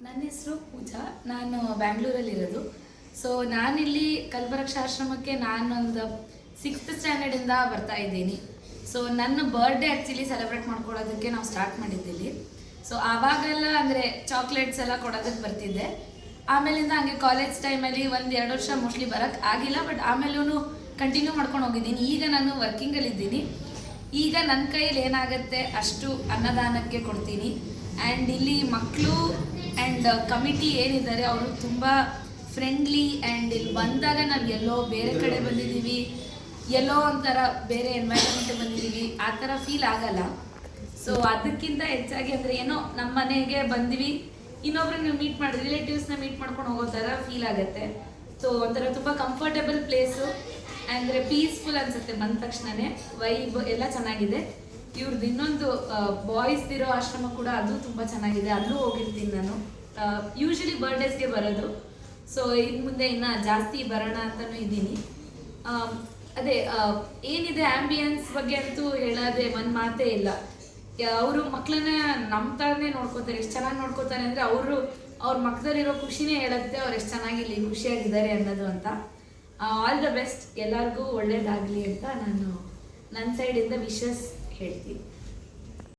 ನನ್ನ ಹೆಸರು ಪೂಜಾ. ನಾನು ಬ್ಯಾಂಗ್ಳೂರಲ್ಲಿರೋದು. ಸೊ ನಾನಿಲ್ಲಿ ಕಲ್ಪವೃಕ್ಷಾಶ್ರಮಕ್ಕೆ ನಾನೊಂದು 6th ಸ್ಟ್ಯಾಂಡರ್ಡಿಂದ ಬರ್ತಾ ಇದ್ದೀನಿ. ಸೊ ನನ್ನ ಬರ್ಡೇ ಆ್ಯಕ್ಚುಲಿ ಸೆಲೆಬ್ರೇಟ್ ಮಾಡ್ಕೊಳ್ಳೋದಕ್ಕೆ ನಾವು ಸ್ಟಾರ್ಟ್ ಮಾಡಿದ್ದೀವಿ. ಸೊ ಆವಾಗೆಲ್ಲ ಅಂದರೆ ಚಾಕ್ಲೇಟ್ಸ್ ಎಲ್ಲ ಕೊಡೋದಕ್ಕೆ ಬರ್ತಿದ್ದೆ. ಆಮೇಲಿಂದ ಹಂಗೆ ಕಾಲೇಜ್ ಟೈಮಲ್ಲಿ 1-2 ವರ್ಷ ಮೋಸ್ಟ್ಲಿ ಬರೋಕ್ಕೆ ಆಗಿಲ್ಲ, ಬಟ್ ಆಮೇಲೂ ಕಂಟಿನ್ಯೂ ಮಾಡ್ಕೊಂಡು ಹೋಗಿದ್ದೀನಿ. ಈಗ ನಾನು ವರ್ಕಿಂಗಲ್ಲಿದ್ದೀನಿ. ಈಗ ನನ್ನ ಕೈಯಲ್ಲಿ ಏನಾಗುತ್ತೆ ಅಷ್ಟು ಅನ್ನದಾನಕ್ಕೆ ಕೊಡ್ತೀನಿ. ಆ್ಯಂಡ್ ಇಲ್ಲಿ ಮಕ್ಕಳು ಆ್ಯಂಡ್ ಕಮಿಟಿ ಏನಿದ್ದಾರೆ ಅವರು ತುಂಬ ಫ್ರೆಂಡ್ಲಿ. ಆ್ಯಂಡ್ ಇಲ್ಲಿ ಬಂದಾಗ ನಾವು ಎಲ್ಲೋ ಬೇರೆ ಕಡೆ ಬಂದಿದ್ದೀವಿ, ಎಲ್ಲೋ ಒಂಥರ ಬೇರೆ ಎನ್ವೈರನ್ಮೆಂಟ್ ಬಂದಿದ್ದೀವಿ ಆ ಥರ ಫೀಲ್ ಆಗಲ್ಲ. ಸೊ ಅದಕ್ಕಿಂತ ಹೆಚ್ಚಾಗಿ ಅಂದರೆ ಏನೋ ನಮ್ಮ ಮನೆಗೆ ಬಂದ್ವಿ, ಇನ್ನೊಬ್ರನ್ನ ಮೀಟ್ ಮಾಡಿ ರಿಲೇಟಿವ್ಸ್ನ ಮೀಟ್ ಮಾಡ್ಕೊಂಡು ಹೋಗೋ ಥರ ಫೀಲ್ ಆಗುತ್ತೆ. ಸೊ ಒಂಥರ ತುಂಬ ಕಂಫರ್ಟಬಲ್ ಪ್ಲೇಸು, ಅಂದರೆ ಪೀಸ್ಫುಲ್ ಅನಿಸುತ್ತೆ. ಬಂದ ತಕ್ಷಣವೇ ವೈಬ್ ಎಲ್ಲ ಚೆನ್ನಾಗಿದೆ. ಇವ್ರದ್ದು ಇನ್ನೊಂದು ಬಾಯ್ಸ್ದಿರೋ ಆಶ್ರಮ ಕೂಡ ಅದು ತುಂಬ ಚೆನ್ನಾಗಿದೆ, ಅಲ್ಲೂ ಹೋಗಿರ್ತೀನಿ ನಾನು. ಯೂಶ್ವಲಿ ಬರ್ಡೇಸ್ಗೆ ಬರೋದು. ಸೊ ಇನ್ನು ಮುಂದೆ ಇನ್ನು ಜಾಸ್ತಿ ಬರೋಣ ಅಂತಲೂ ಇದ್ದೀನಿ. ಅದೇ ಏನಿದೆ ಆ್ಯಂಬಿಯನ್ಸ್ ಬಗ್ಗೆ ಅಂತೂ ಹೇಳೋದೇ ಒಂದು ಮಾತೇ ಇಲ್ಲ. ಅವರು ಮಕ್ಕಳನ್ನ ನಮ್ಮ ಥರನೇ ನೋಡ್ಕೋತಾರೆ. ಎಷ್ಟು ಚೆನ್ನಾಗಿ ನೋಡ್ಕೋತಾರೆ ಅಂದರೆ ಅವ್ರ ಮಕ್ಕದಲ್ಲಿರೋ ಖುಷಿನೇ ಹೇಳುತ್ತೆ ಅವ್ರು ಎಷ್ಟು ಚೆನ್ನಾಗಿ ಇಲ್ಲಿ ಖುಷಿಯಾಗಿದ್ದಾರೆ ಅನ್ನೋದು ಅಂತ. ಆಲ್ ದ ಬೆಸ್ಟ್, ಎಲ್ಲರಿಗೂ ಒಳ್ಳೇದಾಗಲಿ ಅಂತ ನಾನು ನನ್ನ ಸೈಡಿಂದ ವಿಶಸ್ ಹೇಳ್ತೀನಿ.